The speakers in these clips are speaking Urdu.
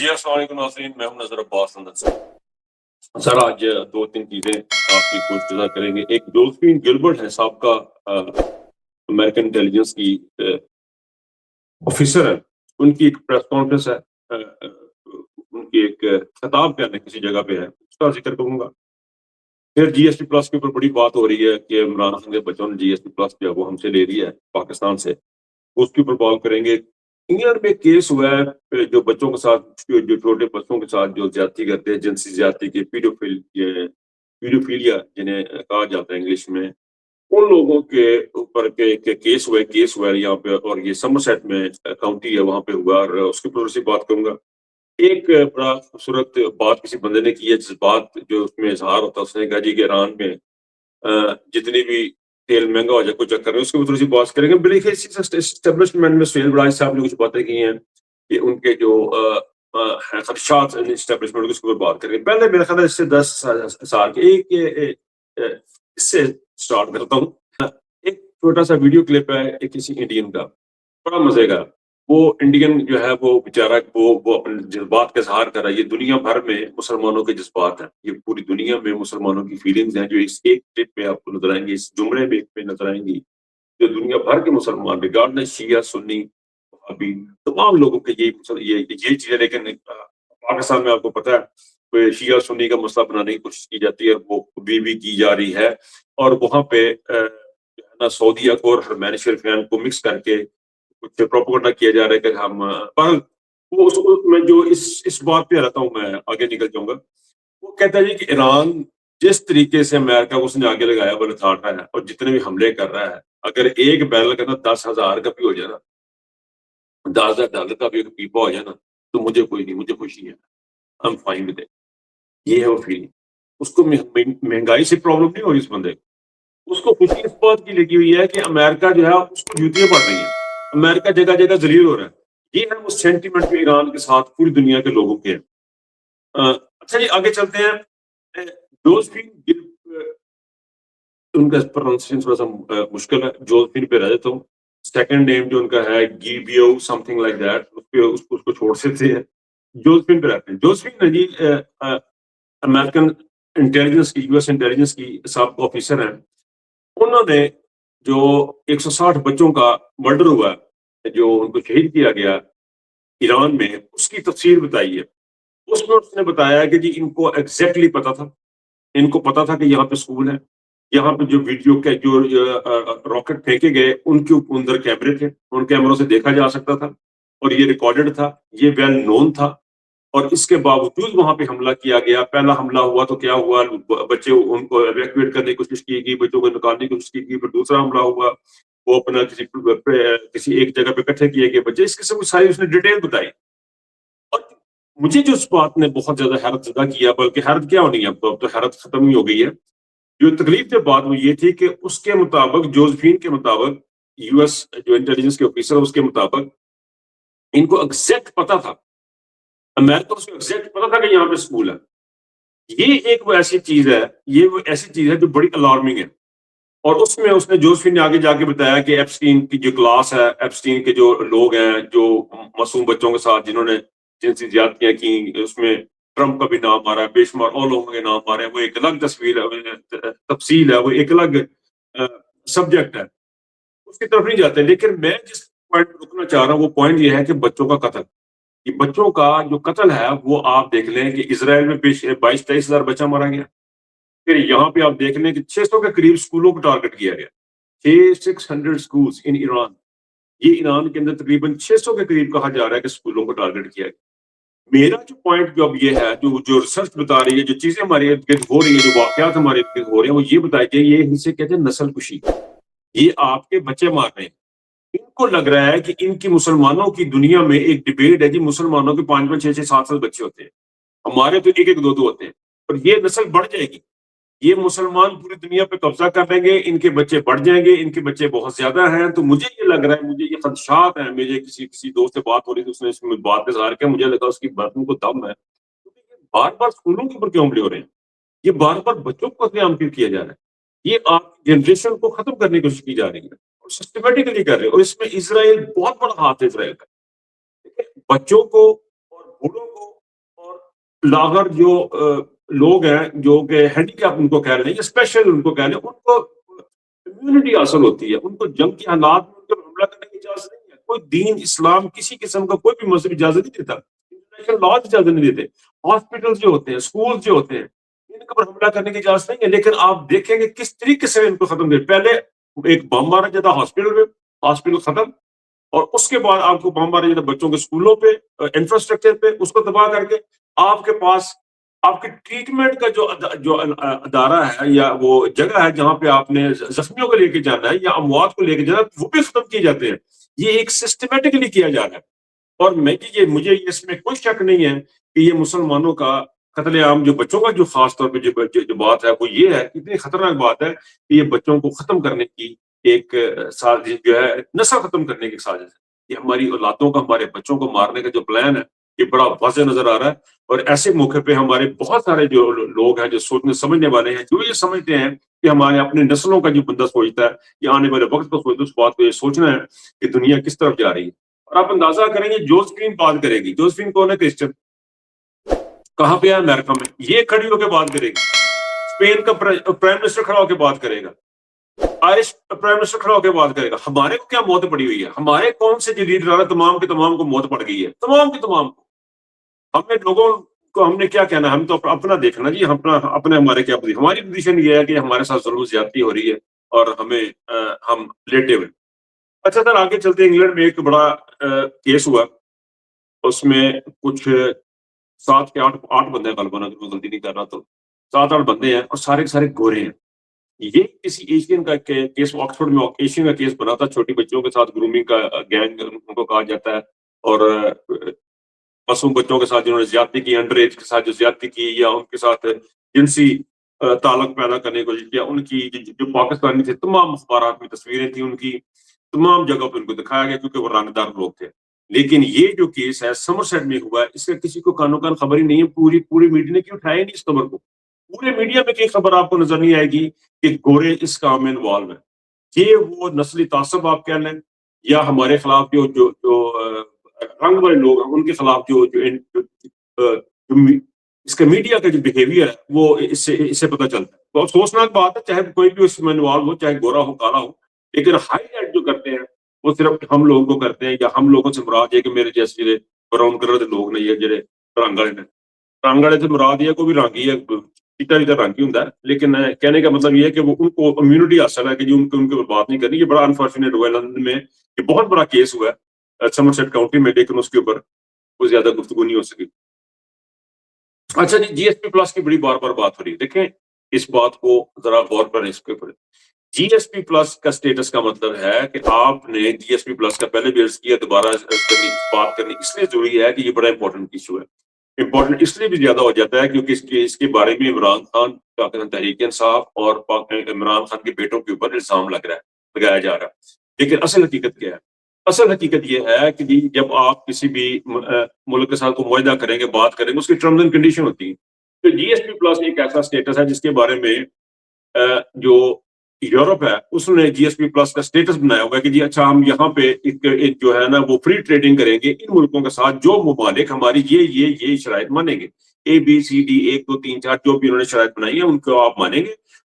جی السلام علیکم ناظرین، میں ہوں نظر عباس اندر سے۔ سر آج دو تین چیزیں آپ کی گفتگو کریں گے۔ ایک جوزفین گلبرٹ ہے، سابقہ امریکن انٹیلیجنس کی آفیسر ہے، ان کی ایک پریس کانفرنس ہے، ان کی ایک خطاب کرنے کسی جگہ پہ ہے، اس کا ذکر کروں گا۔ پھر جی ایس ٹی پلس کے اوپر بڑی بات ہو رہی ہے کہ عمران خان کے بچوں نے جی ایس ٹی پلس جو ہے وہ ہم سے لے لیا ہے پاکستان سے، اس کے اوپر بات کریں گے۔ انگلینڈ میں کیس ہوا ہے جو بچوں کے ساتھ، جو چھوٹے بچوں کے ساتھ جو زیادتی کرتے ہیں، جنسی زیادتی کے پیڈوفیلیا جنہیں کہا جاتا ہے انگلش میں، ان لوگوں کے اوپر کیس ہوا ہے یہاں پہ، اور یہ سمرسیٹ میں کاؤنٹی ہے، وہاں پہ ہوا، اور اس کے اوپر سے بات کروں گا۔ ایک بڑا خوبصورت بات کسی بندے نے کی ہے، جس بات جو اس میں اظہار ہوتا ہے، اس نے کہا جی کہ ایران میں جتنی بھی تیل مہنگا ہو جائے کوئی چکر نہیں، اس کے اوپر سی بات کریں گے۔ بلکہ اسٹیبلشمنٹ میں سہیل بڑائی صاحب نے کچھ باتیں کی ہیں کہ ان کے جو خدشات اسٹیبلشمنٹ کے، اس کے اوپر بات کریں گے۔ پہلے میرا خیال ہے اس سے 10 سال کے اس سے اسٹارٹ کرتا ہوں۔ ایک چھوٹا سا ویڈیو کلپ ہے ایک کسی انڈین کا، بڑا مزے کا۔ وہ انڈین جو ہے وہ بیچارہ وہ اپنے جذبات کا اظہار کر رہا ہے۔ یہ دنیا بھر میں مسلمانوں کے جذبات ہیں، یہ پوری دنیا میں مسلمانوں کی فیلنگز ہیں جو اس ایک کلپ میں آپ کو نظر آئیں گی، اس جملے میں پہ نظر آئیں گی، جو دنیا بھر کے مسلمان ریگارڈنگ شیعہ سنی وہابی تمام لوگوں کے یہ چیزیں۔ لیکن پاکستان میں آپ کو پتہ ہے کوئی شیعہ سنی کا مسئلہ بنانے کی کوشش کی جاتی ہے، وہ بھی کی جا رہی ہے، اور وہاں پہ سعودیہ کو اور حرمین شریفین کو مکس کر کے کچھ پروپیگنڈا کیا جا رہا ہے کہ ہم پر وہ میں جو اس بات پہ رہتا ہوں، میں آگے نکل جاؤں گا۔ وہ کہتا ہے جی کہ ایران جس طریقے سے امریکہ کو اس نے آگے لگایا وہ لتاڑ رہا ہے، اور جتنے بھی حملے کر رہا ہے، اگر ایک بیرل کا نا 10,000 کا بھی ہو جائے نا، $10,000 کا بھی ایک پیپا ہو جائے نا، تو مجھے کوئی نہیں، مجھے خوشی ہے، I'm fine with it۔ یہ ہے وہ فیلنگ۔ اس کو مہنگائی سے پرابلم نہیں ہو رہی اس بندے کو، اس کو خوشی اس بات کی لگی ہوئی ہے کہ امریکہ جو ہے اس کو جوتیاں پڑ رہی ہیں، امریکہ جگہ جگہ ذلیل ہو رہا ہے۔ یہ ہے وہ سینٹیمنٹ جو ایران کے ساتھ پوری دنیا کے لوگوں کے ہیں۔ اچھا جی آگے چلتے ہیں۔ جوزفین ان کا پروننسیشن تھوڑا سا مشکل ہے، جوزفین پہ رہ جاتا ہوں۔ سیکنڈ نیم جو ان کا ہے گیبیو سم تھنگ لائک دیٹ، اس کو چھوڑ سکتے ہیں، جوزفین پہ رہتے ہیں۔ جوزفین ہے جی امریکن انٹیلیجنس کی، یو ایس انٹیلیجنس کی سابقہ آفیسر ہیں۔ انہوں نے جو 160 بچوں کا مرڈر ہوا ہے، جو ان کو شہید کیا گیا ایران میں، اس کی تفصیل بتائی ہے۔ اس میں اس نے بتایا کہ جی ان کو ایگزیکٹلی پتا تھا، ان کو پتا تھا کہ یہاں پہ اسکول ہے، یہاں پہ جو ویڈیو کے جو راکٹ پھینکے گئے ان کے اندر کیمرے تھے، ان کیمروں سے دیکھا جا سکتا تھا، اور یہ ریکارڈڈ تھا، یہ ویل نون تھا، اور اس کے باوجود وہاں پہ حملہ کیا گیا۔ پہلا حملہ ہوا تو کیا ہوا، بچے ان کو ایویکویٹ کرنے کی کوشش کی گئی، بچوں کو نکالنے کی کوشش کی گئی۔ پھر دوسرا حملہ ہوا، وہ اپنا کسی ایک جگہ پہ اکٹھے کیے گئے بچے۔ اس قسم کی ساری اس نے ڈیٹیل بتائی، اور مجھے جو اس بات نے بہت زیادہ حیرت زدہ کیا، بلکہ حیرت کیا ہونی ہے، اب تو حیرت ختم ہی ہو گئی ہے، جو تکلیف سے بات وہ یہ تھی کہ اس کے مطابق، جوزفین کے مطابق، یو ایس جو انٹیلیجنس کے آفیسر، اس کے مطابق ان کو ایگزیکٹ پتا تھا، امریکہ اس کو ایگزیکٹ پتا تھا کہ یہاں پہ اسکول ہے۔ یہ ایک وہ ایسی چیز ہے، یہ وہ ایسی چیز ہے جو بڑی الارمنگ ہے۔ اور اس میں اس نے جوزفین نے آگے جا کے بتایا کہ ایپسٹین کی جو کلاس ہے، ایپسٹین کے جو لوگ ہیں جو معصوم بچوں کے ساتھ جنہوں نے جنسی زیادتیاں کی، اس میں ٹرمپ کا بھی نام آ رہا ہے، بے شمار اور لوگوں کے نام آ رہے ہیں، وہ ایک الگ تفصیل ہے، وہ ایک الگ سبجیکٹ ہے، اس کی طرف نہیں جاتے۔ لیکن میں جس پوائنٹ رکنا چاہ رہا ہوں وہ پوائنٹ یہ ہے کہ بچوں کا قتل، یہ بچوں کا جو قتل ہے وہ آپ دیکھ لیں کہ اسرائیل میں 22-23 ہزار بچہ مارا گیا، پھر یہاں پہ آپ دیکھ لیں کہ 600 کے قریب اسکولوں کو ٹارگٹ کیا گیا، 600 اسکولز ان ایران۔ یہ ایران کے اندر تقریباً 600 کے قریب کہا جا رہا ہے کہ اسکولوں کو ٹارگٹ کیا گیا۔ میرا جو پوائنٹ جو اب یہ ہے، جو ریسرچ بتا رہی ہے، جو چیزیں ہمارے ارد گرد ہو رہی ہیں، جو واقعات ہمارے ارد گرد ہو رہے ہیں، وہ یہ بتائی کہ یہ اسے کہتے ہیں نسل کشی، یہ آپ کے بچے مار رہے ہیں۔ ان کو لگ رہا ہے کہ ان کی مسلمانوں کی دنیا میں ایک ڈیبیٹ ہے جی، مسلمانوں کے 5-5 6-6 7-7 بچے ہوتے ہیں، ہمارے تو 1-1 2-2 ہوتے ہیں، اور یہ نسل بڑھ جائے گی، یہ مسلمان پوری دنیا پہ قبضہ کر لیں گے، ان کے بچے بڑھ جائیں گے، ان کے بچے بہت زیادہ ہیں۔ تو مجھے یہ لگ رہا ہے، مجھے یہ خدشات ہیں، مجھے کسی دوست سے بات ہو رہی تھی، اس نے اس میں بات کا اظہار کیا، مجھے لگا اس کی باتوں کو دم ہے، کیونکہ یہ بار بار اسکولوں کے اوپر کیوں حملے ہو رہے ہیں، یہ بار بار بچوں کو قتل عام کیوں کیا جا رہا ہے، یہ آپ کی جنریشن کو ختم کرنے کی کوشش کی جا رہی ہے، اور سسٹمیٹکلی کر رہے ہیں، اور اس میں اسرائیل بہت بڑا ہاتھ ہے اسرائیل کا۔ بچوں کو اور بوڑھوں کو لاغر جو لوگ ہیں جو کہ ہینڈی کیپ ان کو کہہ رہے ہیں یا اسپیشل ان کو کہہ رہے ہیں، ان کو امیونٹی حاصل ہوتی ہے، ان کو جنگ کے حالات میں ان پر حملہ کرنے کی اجازت نہیں ہے. کوئی دین اسلام کسی قسم کا کوئی بھی مذہب اجازت نہیں دیتا، انٹرنیشنل لاز اجازت نہیں دیتے. ہاسپٹل جو ہوتے ہیں، اسکول جو ہوتے ہیں، ان کے اوپر حملہ کرنے کی اجازت نہیں ہے. لیکن آپ دیکھیں گے کس طریقے سے ان کو ختم کیا. پہلے ایک بم مارا جاتا ہاسپٹل میں، ہاسپٹل ختم، اور اس کے بعد آپ کو بم مارا جاتا بچوں کے اسکولوں پہ، انفراسٹرکچر پہ، اس کو تباہ کر کے آپ کے پاس آپ کے ٹریٹمنٹ کا جو ادارہ ہے یا وہ جگہ ہے جہاں پہ آپ نے زخمیوں کو لے کے جانا ہے یا اموات کو لے کے جانا ہے، وہ بھی ختم کیے جاتے ہیں. یہ ایک سسٹمیٹکلی کیا جا رہا ہے. اور مجھے اس میں کوئی شک نہیں ہے کہ یہ مسلمانوں کا قتل عام جو بچوں کا جو خاص طور پہ جو بات ہے وہ یہ ہے، اتنی خطرناک بات ہے کہ یہ بچوں کو ختم کرنے کی ایک سازش جو ہے، نسل ختم کرنے کی سازش ہے. یہ ہماری اولادوں کا، ہمارے بچوں کو مارنے کا جو پلان ہے یہ بڑا واضح نظر آ رہا ہے. اور ایسے موقع پہ ہمارے بہت سارے جو لوگ ہیں جو سوچنے سمجھنے والے ہیں، جو یہ سمجھتے ہیں کہ ہمارے اپنے نسلوں کا جو بندہ سوچتا ہے یا آنے والے وقت کو سوچتا ہے، اس بات کو یہ سوچنا ہے کہ دنیا کس طرف جا رہی ہے. اور آپ اندازہ کریں گے جوزفین بات کرے گی. جوزفین کون ہے؟ کرسچن. کہاں پہ ہے؟ امریکہ میں. یہ کھڑی ہو کے بات کرے گی. اسپین کا پرائم منسٹر کھڑا ہو کے بات کرے گا. آئرش پرائم منسٹر کھڑا ہو کے بات کرے گا. ہمارے کو کیا موت پڑی ہوئی ہے؟ ہمارے کون سے جو لیڈر آ رہے تمام کے تمام کو موت پڑ گئی ہے، تمام کے تمام کو. ہم نے لوگوں کو ہم نے کیا کہنا؟ ہم تو اپنا دیکھنا جی. اپنے ہمارے کیا پوزیشن؟ ہماری پوزیشن یہ ہے کہ ہمارے ساتھ ظلم زیادتی ہو رہی ہے اور ہم لیٹے ہوئے. اچھا سر، آگے چلتے. انگلینڈ میں ایک بڑا کیس ہوا. اس میں کچھ 7 کے 8 بندے ہیں غالباً، اگر میں غلطی نہیں کر رہا تو 7-8 بندے ہیں اور سارے کے سارے گورے ہیں. یہ کسی ایشین کا کیس، آکسفورڈ میں ایشین کا کیس بنا تھا. چھوٹی بچوں کے ساتھ گرومنگ کا گینگ ان کو کہا جاتا ہے. اور معصوم بچوں کے ساتھ جنہوں نے زیادتی کی، انڈر ایج کے ساتھ جو زیادتی کی یا ان کے ساتھ جنسی تعلق پیدا کرنے کی کوشش کیا، ان کی جو پاکستانی تھے تمام اخبارات میں تصویریں تھیں ان کی، تمام جگہوں پہ ان کو دکھایا گیا کیونکہ وہ رنگدار لوگ تھے. لیکن یہ جو کیس ہے سمر سیٹ میں ہوا ہے، اس کا کسی کو کانوں کان خبر ہی نہیں ہے. پوری میڈیا نے کیوں اٹھایا نہیں اس خبر کو؟ پورے میڈیا میں کئی خبر آپ کو نظر نہیں آئے گی کہ گورے اس کام میں انوالو ہیں. یہ وہ نسلی تعصب آپ کہہ لیں یا ہمارے خلاف جو رنگ والے لوگ ہیں ان کے خلاف اس کا میڈیا کا جو بیہیویئر ہے وہ اس سے پتہ چلتا ہے. بہت افسوسناک بات ہے، چاہے کوئی بھی اس میں انوالو ہو، چاہے گورا ہو کالا ہو، لیکن ہائی لائٹ جو کرتے ہیں وہ صرف ہم لوگوں کو کرتے ہیں. یا ہم لوگوں سے مراد ہے کہ میرے جیسے جڑے براؤن کلر کے لوگ نہیں ہے، جڑے رنگ والے نے. رنگ والے سے مراد یہ کوئی بھی رنگ ہی ہے، چیٹا بھی رنگ ہی ہوتا ہے. لیکن کہنے کا مطلب یہ ہے کہ وہ ان کو امیونٹی حاصل ہے کہ جو ان کے اوپر بات نہیں کرنی. یہ بڑا انفارچونیٹ ہوا ہے لندن میں، یہ بہت بڑا کیس ہوا ہے سمر سیٹ کاؤنٹی میں، لیکن اس کے اوپر کوئی زیادہ گفتگو نہیں ہو سکی. اچھا جی، جی ایس پی پلس کی بڑی بار بات ہو رہی ہے. دیکھیں اس بات کو ذرا غور کریں اس کے اوپر. جی ایس پی پلس کا سٹیٹس کا مطلب ہے کہ آپ نے جی ایس پی پلس کا پہلے بھی عرض کیا، دوبارہ بات کرنی اس لیے ضروری ہے کہ یہ بڑا امپورٹنٹ ایشو ہے. امپورٹنٹ اس لیے بھی زیادہ ہو جاتا ہے کیونکہ اس کے بارے میں عمران خان کا تحریک انصاف اور عمران خان کے بیٹوں کے اوپر الزام لگایا جا رہا ہے. لیکن اصل حقیقت کیا ہے؟ اصل حقیقت یہ ہے کہ جب آپ کسی بھی ملک کے ساتھ معاہدہ کریں گے، بات کریں گے، اس کی ٹرمز اینڈ کنڈیشن ہوتی ہیں. تو جی ایس پی پلس ایک ایسا سٹیٹس ہے جس کے بارے میں جو یورپ ہے اس نے جی ایس پی پلس کا سٹیٹس بنایا ہوا ہے کہ جی اچھا ہم یہاں پہ جو ہے نا وہ فری ٹریڈنگ کریں گے ان ملکوں کے ساتھ جو ممالک ہماری یہ شرائط مانیں گے. ABCD 1 2 3 4 جو بھی انہوں نے شرائط بنائی ہے ان کو آپ مانیں گے،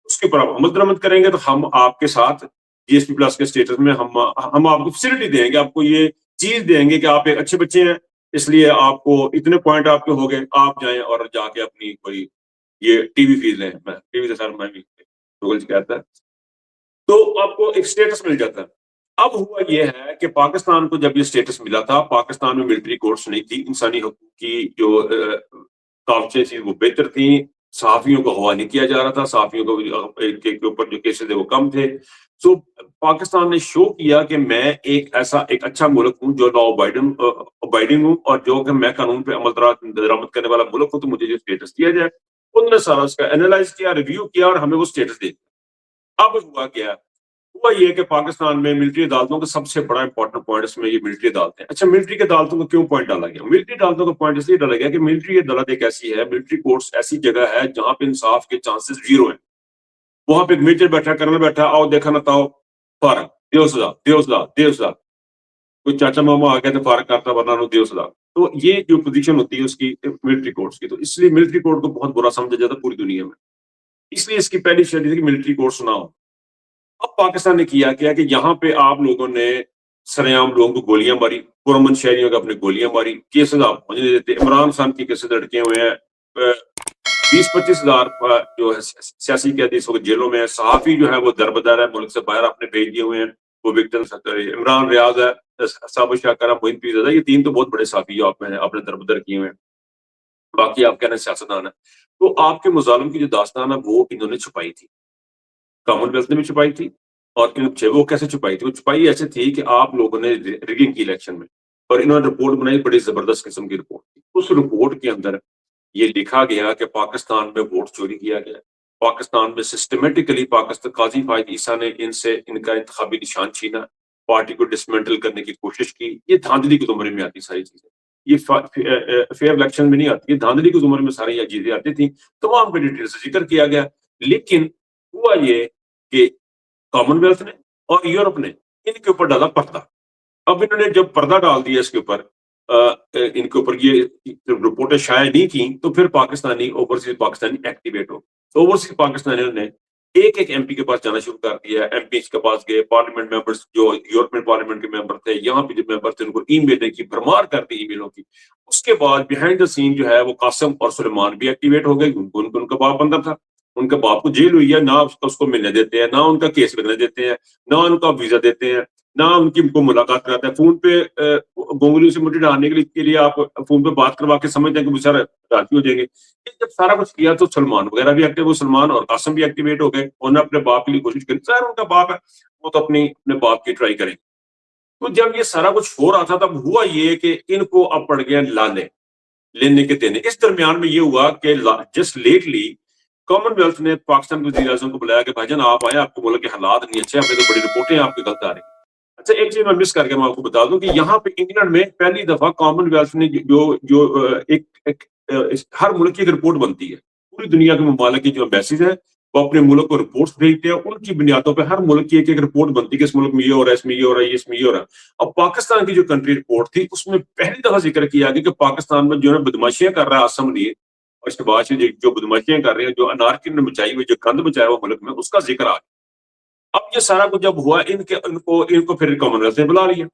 اس کے اوپر آپ عمل درآمد کریں گے تو ہم آپ کے ساتھ جی ایس پی پلس کے سٹیٹس میں ہم آپ کو فیسلٹی دیں گے، آپ کو یہ چیز دیں گے کہ آپ ایک اچھے بچے ہیں، اس لیے آپ کو اتنے پوائنٹ آپ کے ہو گئے، آپ جائیں اور جا کے اپنی کوئی یہ ٹی وی فیس لیں. ٹی وی سے سر میں بھی گوگل کہتا ہے تو آپ کو ایک سٹیٹس مل جاتا ہے. اب ہوا یہ ہے کہ پاکستان کو جب یہ سٹیٹس ملا تھا، پاکستان میں ملٹری کورٹس نہیں تھی، انسانی حقوق کی جو کاوشیں تھیں وہ بہتر تھیں، صحافیوں کو ہوا نہیں کیا جا رہا تھا، صحافیوں کے اوپر جو کیسز تھے وہ کم تھے. سو پاکستان نے شو کیا کہ میں ایک اچھا ملک ہوں جو لا ابائڈنگ ہوں اور جو کہ میں قانون پہ عمل درآمد کرنے والا ملک ہوں، تو مجھے جو سٹیٹس دیا جائے. انہوں نے سارا اس کا اینالائز کیا، ریویو کیا اور ہمیں وہ سٹیٹس دے دیا. اب ہوا کیا؟ ہوا یہ کہ پاکستان میں ملٹری عدالتوں کا سب سے بڑا امپورٹنٹ پوائنٹ اس میں یہ ملٹری عدالتیں. اچھا ملٹری کی عدالتوں کو کیوں پوائنٹ ڈالا گیا؟ ملٹری عدالتوں کا پوائنٹ اس لیے ڈالا گیا کہ ملٹری عدالت ایک ایسی ہے، ملٹری کورٹس ایسی جگہ ہے جہاں پہ انصاف کے چانسز زیرو ہیں. وہاں پہ ایک میجر بیٹھا، کرنل بیٹھا، آؤ دیکھا نہ تاؤ فارغ، دیو سزا. کوئی چاچا ماما آ گیا تو فارغ کرتا، ورنہ دیو سزا. تو یہ جو پوزیشن ہوتی ہے اس کی ملٹری کورٹس کی، تو اس لیے ملٹری کورٹ کو بہت برا سمجھا جاتا ہے پوری دنیا میں، اس لیے اس کی پہلی شرط کہ ملٹری کورٹس نہ ہو۔ اب پاکستان نے کیا کہ یہاں پہ آپ لوگوں نے سر عام لوگوں کو گولیاں ماری، پرامن شہریوں کو اپنے گولیاں ماری، کیسز آپ ہونے نہیں دیتے، عمران خان کی کیسز لڑکے ہوئے ہیں، 20-25 ہزار جو ہے سیاسی قیدی اس وقت جیلوں میں ہے، صحافی جو ہے وہ دربدر ہے، ملک سے باہر اپنے بھیج دیے ہوئے ہیں، وہ وکٹمس، عمران ریاض ہے، صابر شاہ کرم، معین پیرزادہ، یہ تین تو بہت بڑے صحافی جو آپ نے اپنے دربدر کیے ہوئے ہیں، باقی آپ کہنا سیاستدان ہے۔ تو آپ کے مظالم کی جو داستان ہے وہ انہوں نے چھپائی تھی، کامن ویلتھ نے بھی چھپائی تھی، اور وہ کیسے چھپائی تھی؟ وہ چھپائی ایسے تھی کہ آپ لوگوں نے ریگنگ کی الیکشن میں، اور انہوں نے رپورٹ بنائی، بڑی زبردست قسم کی رپورٹ تھی۔ اس رپورٹ کے اندر یہ لکھا گیا کہ پاکستان میں ووٹ چوری کیا گیا، پاکستان میں سسٹمیٹکلی پاکستان قاضی فائد عیسیٰ نے ان کا انتخابی نشان چھینا، پارٹی کو ڈسمنٹل کرنے کی کوشش کی۔ یہ دھاندلی کی زمرے میں آتی ساری چیزیں، یہ فیئر الیکشن میں نہیں آتی، یہ دھاندلی کی زمرے میں ساری یہ چیزیں آتی تھیں، تمام کا ڈیٹیل سے ذکر کیا گیا۔ لیکن ہوا یہ کہ کامن ویلتھ نے اور یورپ نے ان کے اوپر ڈالا پردہ۔ اب انہوں نے جب پردہ ڈال دیا اس کے اوپر، ان کے اوپر یہ رپورٹیں شائع نہیں کی، تو پھر پاکستانی اوورسیز پاکستانی ایکٹیویٹ ہو، اوورسیز پاکستانیوں نے ایک ایک ایم پی کے پاس جانا شروع کر دیا، ایم پی کے پاس گئے، پارلیمنٹ ممبرز جو یورپین پارلیمنٹ کے ممبر تھے، یہاں پہ جو ممبر تھے، ان کو ای میلیں کی بھرمار کر دی، ای میلوں کی۔ اس کے بعد بیہائنڈ دا سین جو ہے وہ قاسم اور سلیمان بھی ایکٹیویٹ ہو گئے، ان کا باپ اندر تھا، ان کے باپ کو جیل ہوئی ہے، نہ اس کو ملنے دیتے ہیں، نہ ان کا کیس لگنے دیتے ہیں، نہ ان کا ویزا دیتے ہیں، نہ ان کی کو ملاقات کراتا ہے فون پہ، گونگلی سے مٹی ڈالنے کے لیے آپ فون پہ بات کروا کے سمجھتے ہیں کہ بیچارہ راضی ہو جائیں گے۔ جب سارا کچھ کیا تو سلمان وغیرہ بھی ایکٹیو، سلمان اور قاسم بھی ایکٹیویٹ ہو گئے، انہوں نے اپنے باپ کے لیے کوشش کی، ظاہر ان کا باپ ہے، وہ تو اپنے باپ کی ٹرائی کریں۔ تو جب یہ سارا کچھ ہو رہا تھا تب ہوا یہ کہ ان کو اب پڑ گیا لانے لینے کے دینے۔ اس درمیان میں یہ ہوا کہ جسٹ لیٹلی کامن ویلتھ نے پاکستان کے وزیر اعظم کو بلایا کہ بھائی جان آپ آئے، آپ کو ملک کے حالات نہیں اچھے، ہمیں تو بڑی رپورٹیں آپ کی غلط آ رہی ہیں۔ اچھا ایک چیز میں مس کر کے میں آپ کو بتا دوں کہ یہاں پہ انگلینڈ میں پہلی دفعہ کامن ویلتھ نے ہر ملک کی ایک رپورٹ بنتی ہے، پوری دنیا کے ممالک کی جو امبیسیز ہیں وہ اپنے ملک کو رپورٹس بھیجتے ہیں، ان کی بنیادوں پہ ہر ملک کی ایک ایک رپورٹ بنتی ہے کہ اس ملک میں یہ ہو رہا ہے، اس میں یہ ہو رہا ہے، اس میں یہ ہو رہا ہے۔ اب پاکستان کی جو کنٹری رپورٹ تھی اس میں پہلی دفعہ ذکر کیا گیا کہ پاکستان میں جو ہے بدماشیاں کر رہا ہے آسم لیے، اور شہباز شریف جو بدماشیاں کر رہے ہیں، جو انارکی نے مچائی ہوئی، جو گند مچایا ہوا ملک میں، اس کا ذکر آ گیا۔ اب یہ سارا کچھ جب ہوا ان کو پھر کامن ویلتھ نے بلا لیا۔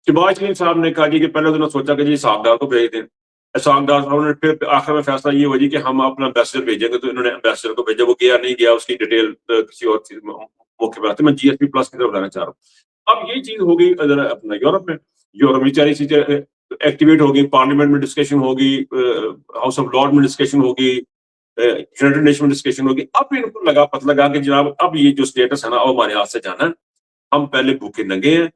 شہباز شریف صاحب نے کہا جی کہ پہلے انہوں نے سوچا کہ جی اسحاق ڈار کو بھیج دیں، اسحاق ڈار صاحب نے پھر آخر میں فیصلہ یہ ہوا جی کہ ہم اپنا امبیسڈر بھیجیں گے، تو انہوں نے امبیسڈر کو بھیجا، وہ گیا نہیں گیا اس کی ڈیٹیل کسی اور چیز موقع پہ آتے ہیں۔ میں جی ایس پی پلس کی طرف لانا چاہ رہا ہوں۔ اب یہ چیز ہو گئی اپنا یورپ میں ساری چیزیں ایکٹیویٹ ہوگی، پارلیمنٹ میں ڈسکشن ہوگی، ہاؤس آف لارڈ میں ڈسکشن ہوگی، یونائیٹڈ نیشن میں ڈسکشن ہوگی۔ اب ان کو پتہ لگا کہ جناب اب یہ جو سٹیٹس ہے نا وہ ہمارے ہاتھ سے جانا ہے، ہم پہلے بھوکے ننگے ہیں،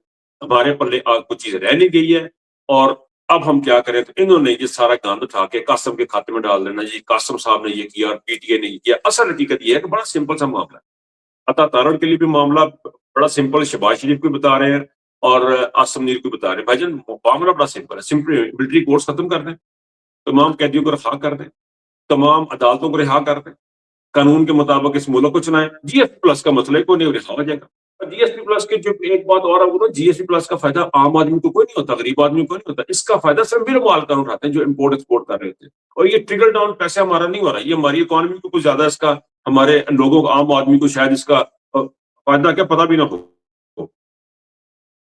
ہمارے پلے کچھ چیز رہ نہیں گئی ہے، اور اب ہم کیا کریں؟ تو انہوں نے یہ سارا گاند اٹھا کے قاسم کے کھاتے میں ڈال دینا، جی قاسم صاحب نے یہ کیا اور پی ٹی اے نے یہ کیا۔ اصل حقیقت یہ ہے کہ بڑا سمپل سا معاملہ ہے، عطا تارڑ کے لیے بھی معاملہ بڑا سمپل، شہباز شریف کو بتا رہے ہیں اور آصم منیر کو بتا رہے ہیں، بھائی جان معاملہ بڑا سمپل ہے، سمپلی ملٹری کورٹس ختم کر دیں، تمام قیدیوں کو رہا کر دیں، تمام عدالتوں کو رہا کر دیں، قانون کے مطابق اس ملک کو چلائیں۔ جی ایس پی پلس کا مسئلہ کوئی نہیں، رہا ہو جائے گا۔ جی ایس پی پلس کے جو ایک بات اور ہے، جی ایس پی پلس کا فائدہ عام آدمی کو کوئی نہیں ہوتا، غریب آدمی کو نہیں ہوتا، اس کا فائدہ صرف بڑے مالکان اٹھاتے ہیں جو امپورٹ ایکسپورٹ کر رہے تھے، اور یہ ٹریکل ڈاؤن پیسہ ہمارا نہیں ہو رہا، یہ ہماری اکانومی کو کچھ زیادہ اس کا، ہمارے لوگوں کو، عام آدمی کو شاید اس کا فائدہ کیا پتہ بھی نہ ہو۔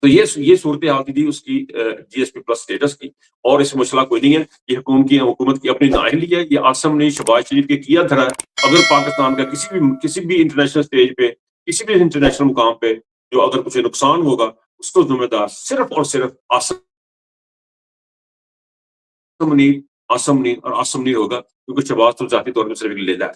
تو یہ صورتحال تھی اس کی جی ایس پی پلس اسٹیٹس کی، اور اس مسئلہ کوئی نہیں ہے، یہ حکومت کی اپنی نااہلی ہے، یہ آصم نے شہباز شریف کے کیا دھرا ہے۔ اگر پاکستان کا کسی بھی انٹرنیشنل اسٹیج پہ، کسی بھی انٹرنیشنل مقام پہ جو اگر کچھ نقصان ہوگا، اس کو ذمہ دار صرف اور صرف آصم منیر اور آصم منیر ہوگا، کیونکہ شہباز تو ذاتی طور پر صرف لیڈر ہے۔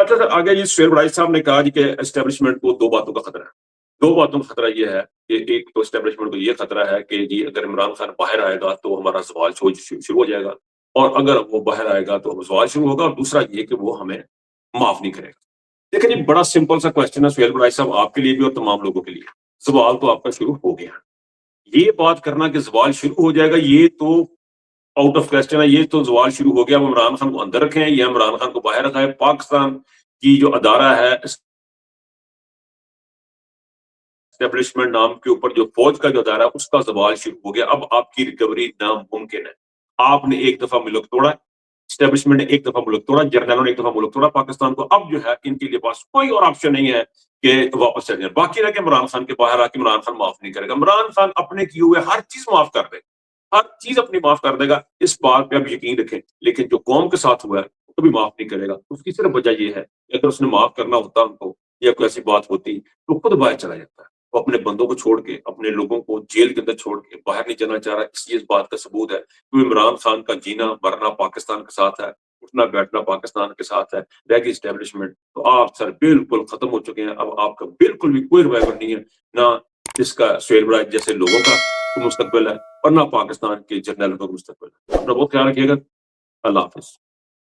اچھا سر آگے یہ سہیل بڑائی صاحب نے کہا جی کہ اسٹیبلشمنٹ کو دو باتوں کا خطرہ ہے۔ دو باتوں کا خطرہ یہ ہے کہ ایک تو اسٹیبلشمنٹ کو یہ خطرہ ہے کہ جی اگر عمران خان باہر آئے گا تو ہمارا سوال شروع ہو جائے گا، اور اگر وہ باہر آئے گا تو سوال شروع ہوگا، اور دوسرا یہ کہ وہ ہمیں معاف نہیں کرے گا۔ دیکھیں جی بڑا سمپل سا کوشچن ہے سہیل بڑائی صاحب، آپ کے لیے بھی اور تمام لوگوں کے لیے، سوال تو آپ کا شروع ہو گیا، یہ بات کرنا کہ سوال شروع ہو جائے گا یہ تو آؤٹ آف کوسچن ہے، یہ تو سوال شروع ہو گیا، ہم عمران خان کو اندر رکھیں یا عمران خان کو باہر رکھا ہے۔ پاکستان کی جو ادارہ ہے اسٹیبلشمنٹ نام کے اوپر جو فوج کا جو ادارہ ہے اس کا زوال شروع ہو گیا، اب آپ کی ریکوری ناممکن ہے، آپ نے ایک دفعہ ملک توڑا، اسٹیبلشمنٹ نے ایک دفعہ ملک توڑا، جرنیلوں نے ایک دفعہ ملک توڑا پاکستان کو، اب جو ہے ان کے لیے پاس کوئی اور آپشن نہیں ہے کہ واپس چل جائیں. باقی رہ کے عمران خان کے باہر آ کے عمران خان معاف نہیں کرے گا. عمران خان اپنے کیے ہوئے ہر چیز معاف کر دے گا، ہر چیز اپنی معاف کر دے گا، اس بات پہ اب یقین رکھیں. لیکن جو قوم کے ساتھ ہوا ہے وہ کبھی معاف نہیں کرے گا. اس کی صرف وجہ یہ ہے کہ اگر اس نے معاف کرنا ہوتا ان کو یا کوئی ایسی بات ہوتی تو خود باہر چلا جاتا ہے. وہ اپنے بندوں کو چھوڑ کے، اپنے لوگوں کو جیل کے اندر چھوڑ کے باہر نہیں جانا چاہ رہا. اس بات کا ثبوت ہے کہ عمران خان کا جینا مرنا پاکستان کے ساتھ ہے، اٹھنا بیٹھنا پاکستان کے ساتھ ہے. رہ گئی اسٹیبلشمنٹ تو آپ سر بالکل ختم ہو چکے ہیں. اب آپ کا بالکل بھی کوئی ریوائول نہیں ہے، نہ اس کا سہیل براج جیسے لوگوں کا مستقبل ہے اور نہ پاکستان کے جرنیلوں کا مستقبل ہے. اپنا بہت خیال رکھیے گا. اللہ حافظ.